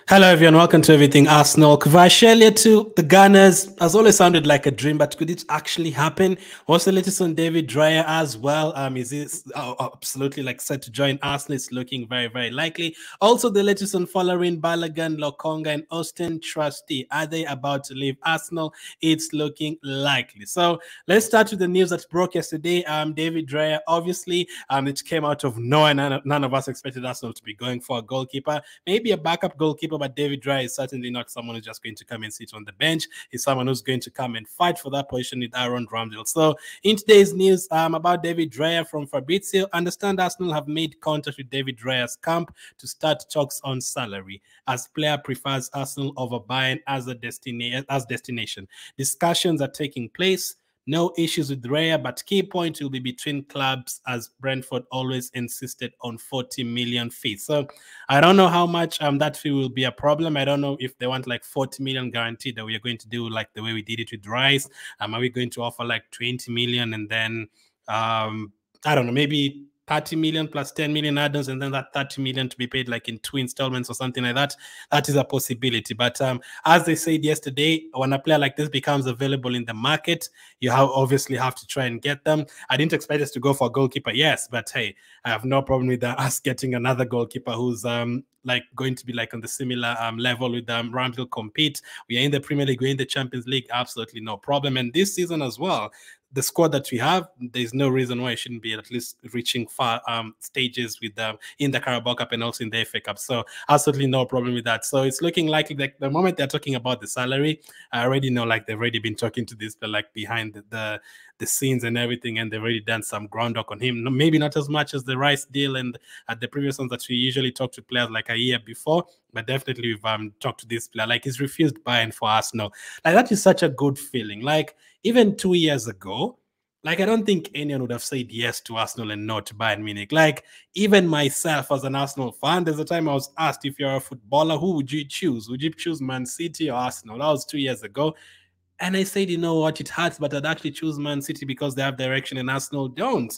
Hello everyone, welcome to Everything Arsenal. Kvaratskhelia to the Gunners has always sounded like a dream, but could it actually happen? What's the latest on David Raya as well? Is this absolutely like set to join Arsenal? It's looking very, very likely. Also, the latest on Folarin, Balogun, Lokonga, and Auston. Trusty, are they about to leave Arsenal? It's looking likely. So let's start with the news that broke yesterday. David Raya, obviously, it came out of nowhere. None of us expected Arsenal to be going for a goalkeeper, maybe a backup goalkeeper. But David Raya is certainly not someone who's just going to come and sit on the bench. He's someone who's going to come and fight for that position with Aaron Ramsdale. So in today's news about David Raya from Fabrizio, understand Arsenal have made contact with David Raya's camp to start talks on salary, as player prefers Arsenal over Bayern as destination. Discussions are taking place. No issues with Raya, but key point will be between clubs, as Brentford always insisted on 40 million fee. So I don't know how much that fee will be a problem. I don't know if they want like 40 million guaranteed that we are going to do like the way we did it with Rice. Are we going to offer like 20 million and then I don't know, maybe 30 million plus 10 million add-ons, and then that 30 million to be paid like in 2 installments or something like that. That is a possibility. But as they said yesterday, when a player like this becomes available in the market, you obviously have to try and get them. I didn't expect us to go for a goalkeeper, yes, but hey, I have no problem with us getting another goalkeeper who's like going to be like on the similar level with Ramsdale compete. We are in the Premier League, we're in the Champions League, absolutely no problem. And this season as well, the squad that we have, there's no reason why it shouldn't be at least reaching far stages with in the Carabao Cup and also in the FA Cup. So absolutely no problem with that. So it's looking likely that the moment they're talking about the salary, I already know like they've already been talking to this, but like behind the scenes and everything, and they've already done some groundwork on him. Maybe not as much as the Rice deal and the previous ones that we usually talk to players like a year before, but definitely we've talked to this player. Like, he's refused Bayern for Arsenal. Like, that is such a good feeling. Like, even 2 years ago, like, I don't think anyone would have said yes to Arsenal and not to Bayern Munich. Like, even myself as an Arsenal fan, there's a time I was asked, if you're a footballer, who would you choose? Would you choose Man City or Arsenal? That was 2 years ago. And I said, you know what, it hurts, but I'd actually choose Man City because they have direction and Arsenal don't.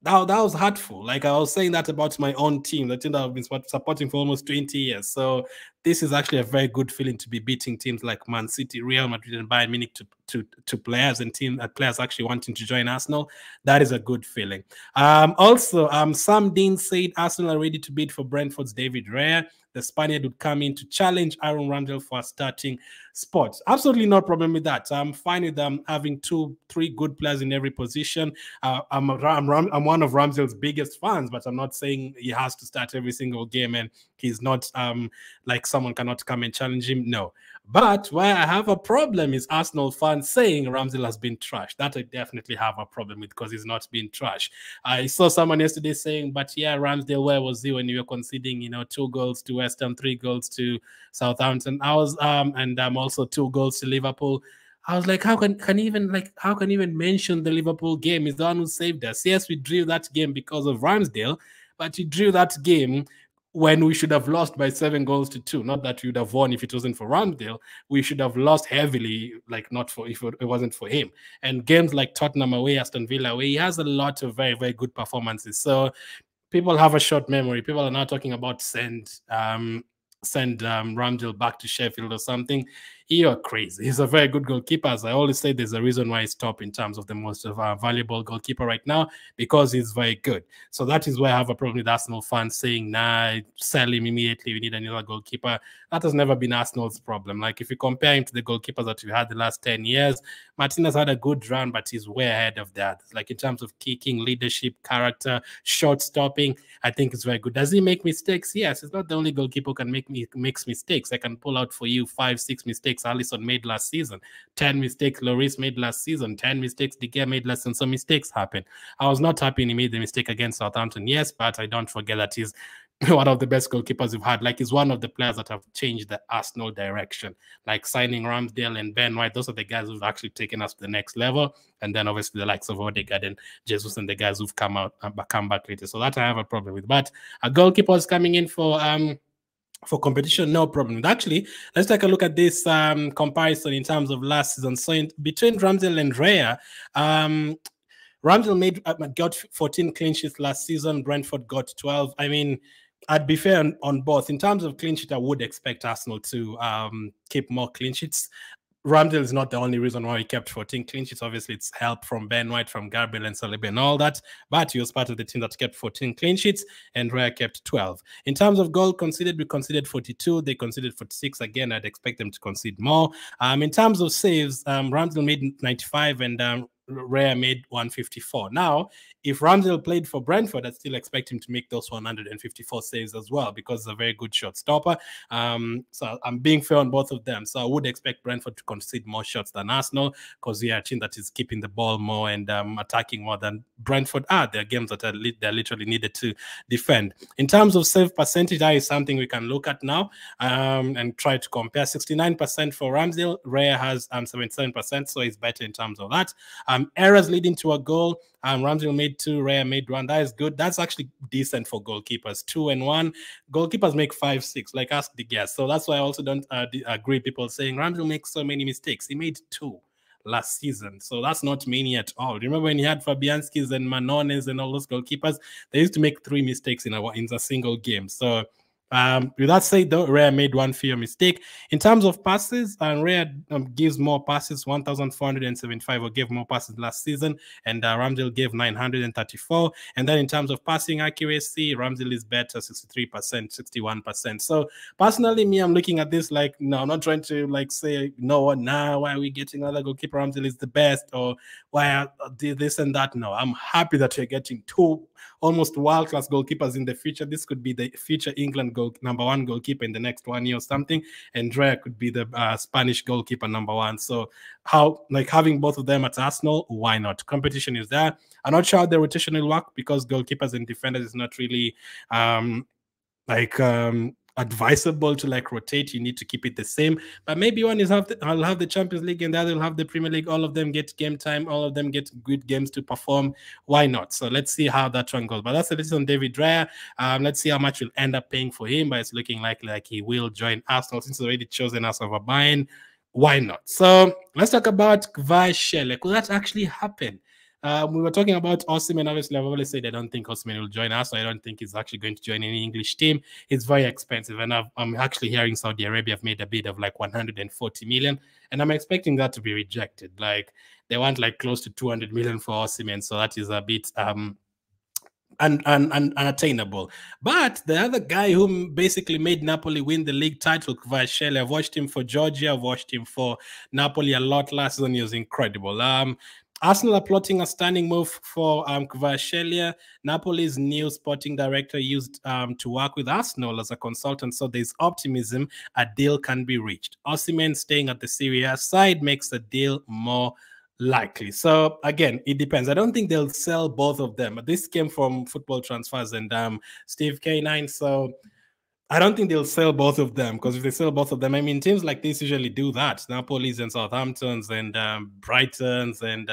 That was hurtful. Like, I was saying that about my own team, the team that I've been supporting for almost 20 years. So this is actually a very good feeling to be beating teams like Man City, Real Madrid, and Bayern Munich to players and players actually wanting to join Arsenal. That is a good feeling. Also, Sam Dean said Arsenal are ready to bid for Brentford's David Raya. The Spaniard would come in to challenge Aaron Ramsdale for a starting spot. Absolutely no problem with that. I'm fine with having 2-3 good players in every position. I'm one of Ramsdale's biggest fans, but I'm not saying he has to start every single game and he's not like someone cannot come and challenge him. No. But where I have a problem is Arsenal fans saying Ramsdale has been trashed. That I definitely have a problem with, because he's not been trashed. I saw someone yesterday saying, but yeah, Ramsdale, where was he when you were conceding, 2 goals to West Ham, 3 goals to Southampton? I was and also 2 goals to Liverpool. I was like, how can even mention the Liverpool game? He's the one who saved us. Yes, we drew that game because of Ramsdale, but he drew that game when we should have lost by 7 goals to 2. Not that we would have won if it wasn't for Ramsdale. We should have lost heavily, like not for if it wasn't for him. And games like Tottenham away, Aston Villa away, he has a lot of very, very good performances. So people have a short memory. People are now talking about send Ramsdale back to Sheffield or something. You're crazy. He's a very good goalkeeper. As I always say, there's a reason why he's top in terms of the most valuable goalkeeper right now, because he's very good. So that is why I have a problem with Arsenal fans saying, nah, sell him immediately, we need another goalkeeper. That has never been Arsenal's problem. Like, if you compare him to the goalkeepers that we had the last 10 years, Martinez had a good run, but he's way ahead of that. Like, in terms of kicking, leadership, character, shot stopping, I think it's very good. Does he make mistakes? Yes. It's not the only goalkeeper who can makes mistakes. I can pull out for you 5-6 mistakes Alisson made last season, 10 mistakes Lloris made last season, 10 mistakes De Gea made last season. So mistakes happen. I was not happy he made the mistake against Southampton, yes, but I don't forget that he's one of the best goalkeepers we've had. Like, he's one of the players that have changed the Arsenal direction. Like, signing Ramsdale and Ben White, those are the guys who've actually taken us to the next level. And then obviously the likes of Odegaard and Jesus and the guys who've come back later. So that I have a problem with. But a goalkeeper is coming in for competition, no problem. Actually, let's take a look at this comparison in terms of last season. So between Ramsdale and Raya, Ramsdale got 14 clean sheets last season. Brentford got 12. I mean, I'd be fair on both. In terms of clean sheet, I would expect Arsenal to keep more clean sheets. Ramsdale is not the only reason why he kept 14 clean sheets. Obviously, it's help from Ben White, from Gabriel and Saliba and all that. But he was part of the team that kept 14 clean sheets, and Raya kept 12. In terms of goal conceded, we conceded 42. They conceded 46. Again, I'd expect them to concede more. In terms of saves, Ramsdale made 95 and Raya made 154. Now, if Ramsdale played for Brentford, I'd still expect him to make those 154 saves as well, because he's a very good shot stopper. So I'm being fair on both of them. So I would expect Brentford to concede more shots than Arsenal, because we are a team that is keeping the ball more and attacking more than Brentford are. There are games that they're literally needed to defend. In terms of save percentage, that is something we can look at now and try to compare. 69% for Ramsdale. Raya has 77%, so it's better in terms of that. Errors leading to a goal. Ramsdale made 2, Raya made 1. That is good. That's actually decent for goalkeepers. 2 and 1. Goalkeepers make 5, 6. Like, ask the guest. So that's why I also don't agree people saying Ramsdale makes so many mistakes. He made 2 last season, so that's not many at all. Remember when he had Fabianski's and Manones and all those goalkeepers? They used to make 3 mistakes in a single game. So with that said, though, Raya made 1 fewer mistake. In terms of passes, Raya gives more passes, 1,475, or gave more passes last season, and Ramsdale gave 934. And then in terms of passing accuracy, Ramsdale is better, 63%, 61%. So personally, me, I'm looking at this like, no, I'm not trying to like say, no, now why are we getting another goalkeeper? Ramsdale is the best, or why this and that. No, I'm happy that you're getting 2 almost world-class goalkeepers in the future. This could be the future England number 1 goalkeeper in the next 1 year or something, and Raya could be the Spanish goalkeeper number 1. So having both of them at Arsenal, why not? Competition is there. I'm not sure how the rotation will work, because goalkeepers and defenders is not really advisable to like rotate. You need to keep it the same, but maybe one is I'll have the Champions League and the other will have the Premier League. All of them get game time, all of them get good games to perform. Why not? So let's see how that one goes. But that's the list on David Raya. Let's see how much we'll end up paying for him, but it's looking like he will join Arsenal since he's already chosen us over Bayern. Why not? So let's talk about Kvaratskhelia. Could that actually happen? We were talking about Osimhen. Obviously, I've always said I don't think Osimhen will join us. So I don't think he's actually going to join any English team. It's very expensive. And I'm actually hearing Saudi Arabia have made a bid of like 140 million. And I'm expecting that to be rejected. Like, they want like close to 200 million for Osimhen. So that is a bit unattainable. But the other guy who basically made Napoli win the league title, Kvaratskhelia, I've watched him for Georgia. I've watched him for Napoli a lot last season. He was incredible. Arsenal are plotting a stunning move for Kvaratskhelia. Napoli's new sporting director used to work with Arsenal as a consultant, so there's optimism a deal can be reached. Osimhen staying at the Serie A side makes the deal more likely. So again, it depends. I don't think they'll sell both of them. This came from Football Transfers and Steve K9. So I don't think they'll sell both of them, because if they sell both of them, I mean, teams like this usually do that. Napoli's and Southamptons and Brightons and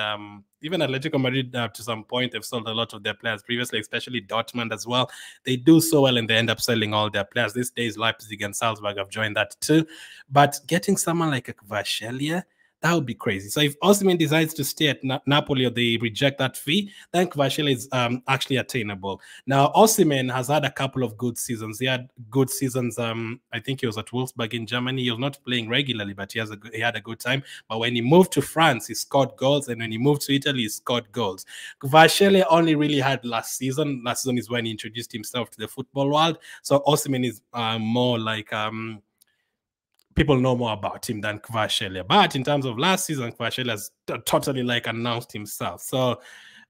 even Atletico Madrid to some point, they've sold a lot of their players previously, especially Dortmund as well. They do so well and they end up selling all their players. These days, Leipzig and Salzburg have joined that too. But getting someone like a Kvaratskhelia, that would be crazy. So if Osimhen decides to stay at Napoli or they reject that fee, then Kvaratskhelia is actually attainable. Now, Osimhen has had a couple of good seasons. He had good seasons. I think he was at Wolfsburg in Germany. He was not playing regularly, but he had a good time. But when he moved to France, he scored goals. And when he moved to Italy, he scored goals. Kvaratskhelia only really had last season. Last season is when he introduced himself to the football world. So Osimhen is more like... people know more about him than Kvaratskhelia. But in terms of last season, Kvaratskhelia has totally like announced himself. So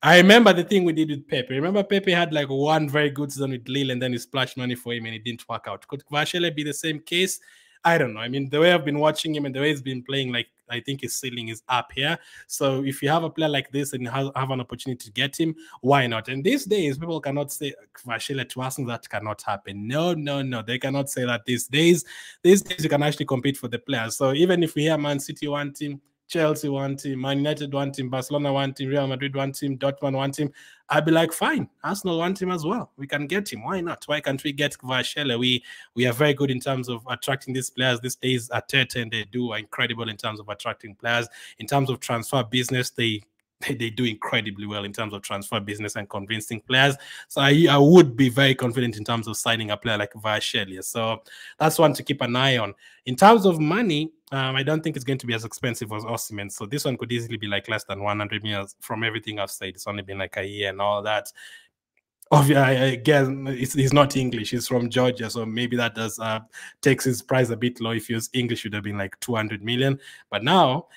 I remember the thing we did with Pepe. Remember Pepe had like one very good season with Lille and then he splashed money for him and it didn't work out. Could Kvaratskhelia be the same case? I don't know. I mean, the way I've been watching him and the way he's been playing, like, I think his ceiling is up here. So if you have a player like this and you have an opportunity to get him, why not? And these days, people cannot say Kvaratskhelia to Arsenal, that cannot happen. No. They cannot say that these days. These days, you can actually compete for the players. So even if we hear Man City want him, Chelsea want him, Man United want him, Barcelona want him, Real Madrid want him, Dortmund want him, I'd be like, fine, Arsenal want him as well. We can get him. Why not? Why can't we get Kvaratskhelia? We are very good in terms of attracting these players. These days, Arteta and they do are incredible in terms of attracting players. In terms of transfer business, they they do incredibly well in terms of transfer business and convincing players. So I would be very confident in terms of signing a player like Kvaratskhelia. So that's one to keep an eye on. In terms of money, I don't think it's going to be as expensive as Osimhen. So this one could easily be like less than 100 million from everything I've said. It's only been like a year and all that. I guess he's not English. He's from Georgia, so maybe that does takes his price a bit low. If he was English, it would have been like 200 million. But now,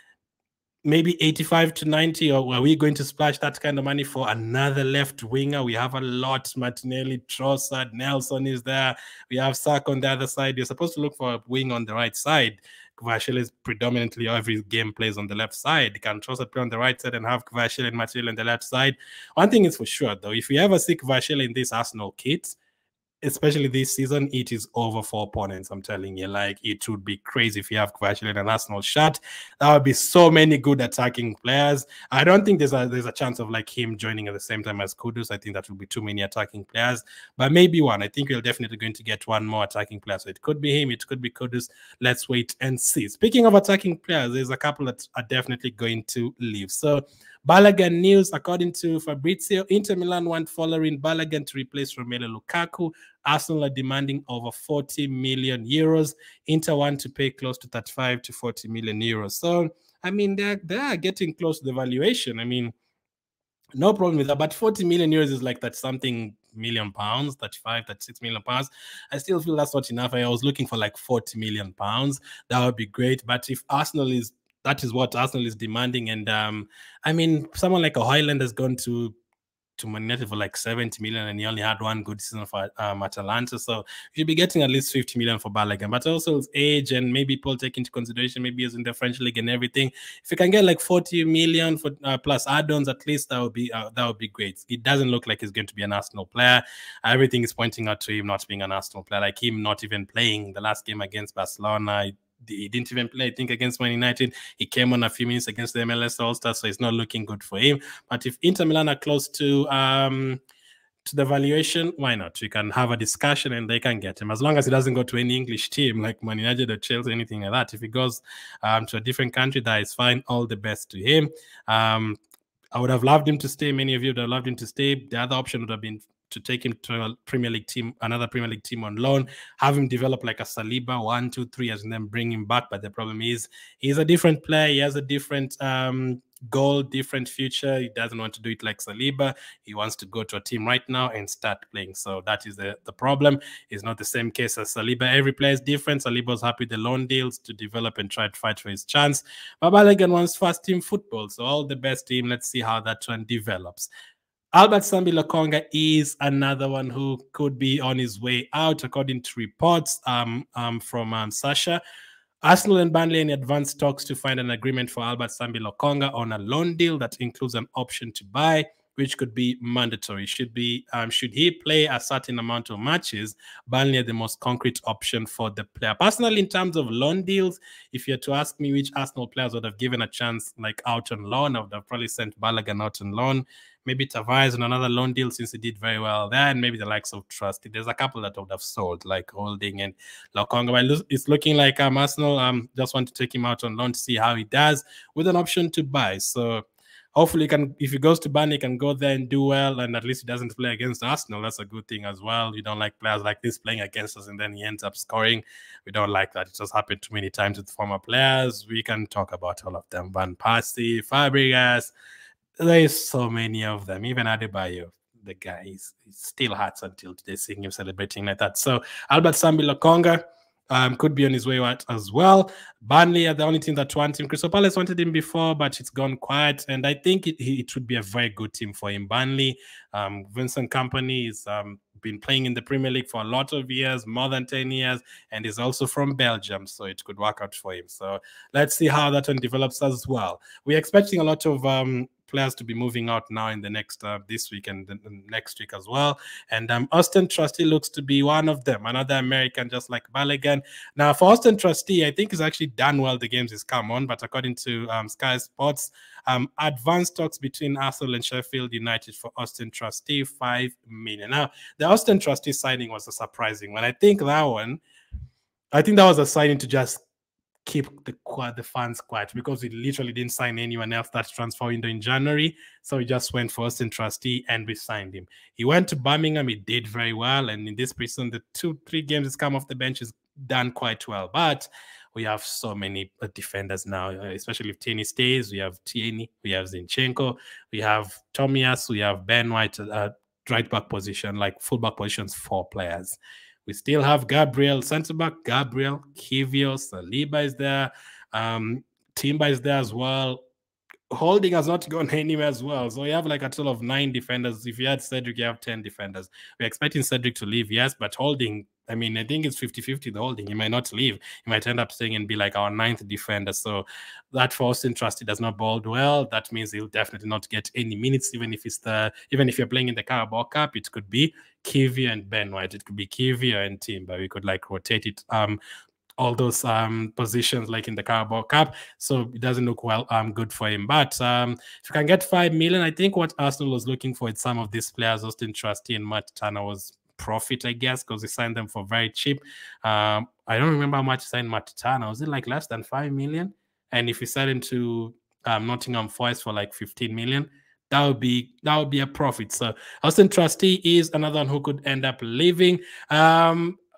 maybe 85 to 90, or are we going to splash that kind of money for another left winger? We have a lot. Martinelli, Trossard, Nelson is there. We have Saka on the other side. You're supposed to look for a wing on the right side. Kvaratskhelia is predominantly every game plays on the left side. Can Trossard play on the right side and have Kvaratskhelia and Martinelli on the left side? One thing is for sure, though, if we ever see Kvaratskhelia in this Arsenal kit, especially this season, it is over for opponents. I'm telling you, like, it would be crazy if you have Kvaratskhelia in an Arsenal shirt. There would be so many good attacking players. I don't think there's a chance of like him joining at the same time as Kudus. I think that would be too many attacking players, but maybe one. I think we're definitely going to get one more attacking player. So it could be him, it could be Kudus. Let's wait and see. Speaking of attacking players, there's a couple that are definitely going to leave. So Balogun news, according to Fabrizio, Inter Milan want Folarin Balogun to replace Romelu Lukaku. Arsenal are demanding over 40 million euros. Inter want to pay close to 35 to 40 million euros. So, I mean, they're getting close to the valuation. I mean, no problem with that. But 40 million euros is like that something million pounds, 35, 36 million pounds. I still feel that's not enough. I was looking for like 40 million pounds. That would be great. But if Arsenal is, that is what Arsenal is demanding. And I mean, someone like a Højlund has gone to Man United for like 70 million and he only had one good season for Atalanta. So you'll be getting at least 50 million for Balogun. But also his age and maybe people take into consideration, maybe he's in the French league and everything. If you can get like 40 million for plus add-ons, at least that would be great. It doesn't look like he's going to be an Arsenal player. Everything is pointing out to him not being an Arsenal player, like him not even playing the last game against Barcelona. He didn't even play, I think, against Man United. He came on a few minutes against the MLS All-Stars, so it's not looking good for him. But if Inter Milan are close to the valuation, why not? We can have a discussion and they can get him. As long as he doesn't go to any English team like Man United or Chelsea, anything like that. If he goes to a different country, that is fine. All the best to him. I would have loved him to stay. Many of you would have loved him to stay. The other option would have been to take him to a Premier League team, another Premier League team on loan, have him develop like a Saliba 1, 2, 3 years, and then bring him back. But the problem is he's a different player. He has a different goal, different future. He doesn't want to do it like Saliba. He wants to go to a team right now and start playing. So that is the problem. It's not the same case as Saliba. Every player is different. Saliba was happy with the loan deals to develop and try to fight for his chance. But Balogun wants first team football. So all the best to him. Let's see how that one develops. Albert Sambi Lokonga is another one who could be on his way out, according to reports from Sasha. Arsenal and Burnley in advanced talks to find an agreement for Albert Sambi Lokonga on a loan deal that includes an option to buy, which could be mandatory. Should he play a certain amount of matches, Burnley are the most concrete option for the player. Personally, in terms of loan deals, if you're to ask me which Arsenal players would have given a chance like out on loan, I would have probably sent Balogun out on loan. Maybe Tavares on another loan deal since he did very well there, and maybe the likes of Trusty. There's a couple that I would have sold, like Holding and Lokonga. But it's looking like Arsenal just want to take him out on loan to see how he does with an option to buy. So hopefully, if he goes to Burnley, he can go there and do well, and at least he doesn't play against Arsenal. That's a good thing as well. We don't like players like this playing against us, and then he ends up scoring. We don't like that. It just happened too many times with former players. We can talk about all of them. Van Persie, Fabregas. There's so many of them. Even Adebayo, the guy, he still hurts until today seeing him celebrating like that. So Albert Sambi Lokonga could be on his way out as well. Burnley are the only team that want him. Crystal Palace wanted him before, but it's gone quiet. And I think it would be a very good team for him. Burnley, Vincent Kompany is been playing in the Premier League for a lot of years, more than 10 years, and is also from Belgium, so it could work out for him. So let's see how that one develops as well. We're expecting a lot of players to be moving out now in the next this week and next week as well. And Auston Trusty looks to be one of them, another American just like Balogun. Now for Auston Trusty, I think he's actually done well the games he's come on, but according to Sky Sports, advanced talks between Arsenal and Sheffield United for Auston Trusty, 5 million. Now the Auston Trusty signing was a surprising one. I think that was a signing to just keep the fans quiet, because we literally didn't sign anyone else that transfer window in January. So we just went for Auston Trusty and we signed him. He went to Birmingham, he did very well. And in this preseason, the 2-3 games he's come off the bench, he's done quite well. But we have so many defenders now, especially if Tierney stays. We have Tierney, we have Zinchenko, we have Tomias, we have Ben White at right back position, like full back positions, 4 players. We still have Gabriel, centre back, Gabriel, Khvicha, Saliba is there, Timber is there as well. Holding has not gone anywhere as well. So we have like a total of 9 defenders. If you had Cedric, you have 10 defenders. We're expecting Cedric to leave, yes, but Holding, I mean, I think it's 50-50 the Holding. He might not leave. He might end up staying and be like our 9th defender. So that for Auston Trusty does not bode well. That means he'll definitely not get any minutes, even if you're playing in the Carabao Cup. It could be Khvicha and Ben White. It could be Khvicha and Timber. We could like rotate it all those positions like in the Carabao Cup. So it doesn't look well good for him. But if you can get 5 million, I think what Arsenal was looking for in some of these players, Auston Trusty and Matt Turner, was profit, I guess, because they signed them for very cheap. I don't remember how much signed Matt Turner. Was it like less than 5 million? And if you sell him to Nottingham Forest for like 15 million, that would be a profit. So Auston Trusty is another one who could end up leaving.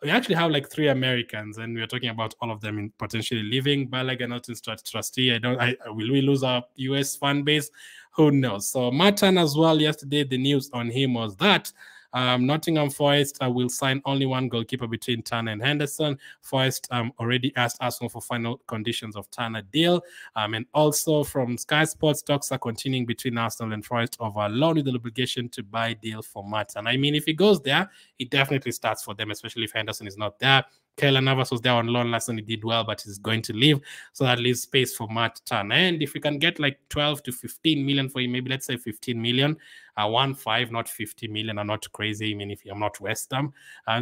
We actually have like 3 Americans, and we're talking about all of them potentially leaving. Balogun, Auston Trusty. Will we lose our US fan base? Who knows? So Martin as well. Yesterday, the news on him was that Nottingham Forest will sign only 1 goalkeeper between Turner and Henderson. Forest already asked Arsenal for final conditions of Turner deal. And also from Sky Sports, talks are continuing between Arsenal and Forest over a loan with the obligation to buy deal for Martin. I mean, if he goes there, it definitely starts for them, especially if Henderson is not there. Keylor Navas was there on loan last and he did well, but he's going to leave. So that leaves space for Matt Turner. And if we can get like 12 to 15 million for him, maybe let's say 15 million, 1.5, not 50 million, are not crazy. I mean, if I'm not West Ham.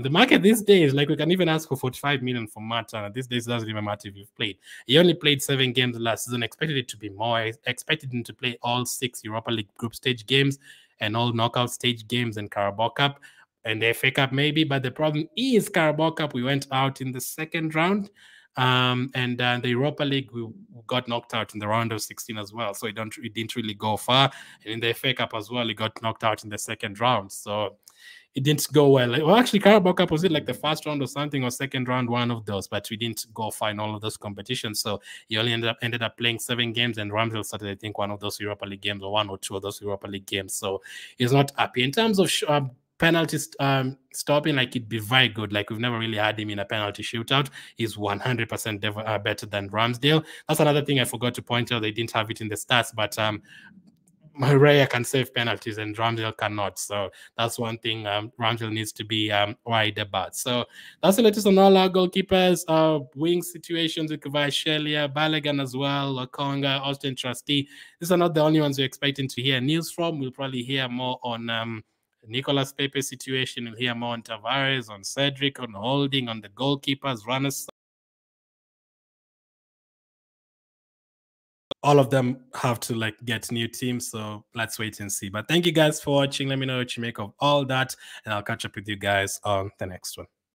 The market these days, like we can even ask for 45 million for Matt Turner. These days, it doesn't even matter if you've played. He only played 7 games last season, expected it to be more. I expected him to play all 6 Europa League group stage games and all knockout stage games and Carabao Cup. And the FA Cup maybe, but the problem is Carabao Cup, we went out in the 2nd round. And the Europa League, we got knocked out in the round of 16 as well. So it didn't really go far. And in the FA Cup as well, it got knocked out in the 2nd round. So it didn't go well. Well, actually, Carabao Cup, was it like the 1st round or something, or 2nd round, one of those, but we didn't go far in all of those competitions. So he only ended up playing 7 games, and Ramsdale started, I think, one of those Europa League games, or 1 or 2 of those Europa League games. So he's not happy. In terms of penalties stopping, like, it'd be very good. Like, we've never really had him in a penalty shootout. He's 100% better than Ramsdale. That's another thing I forgot to point out. They didn't have it in the stats, but Raya can save penalties and Ramsdale cannot. So that's one thing Ramsdale needs to be wide about. So that's the latest on all our goalkeepers. Wing situations with Kvaratskhelia, Balogun as well, Lokonga, Auston Trusty. These are not the only ones we're expecting to hear news from. We'll probably hear more on Nicolas Pepe's situation. We'll hear more on Tavares, on Cedric, on Holding, on the goalkeepers, runners. All of them have to like get new teams, so let's wait and see. But thank you guys for watching. Let me know what you make of all that, and I'll catch up with you guys on the next one.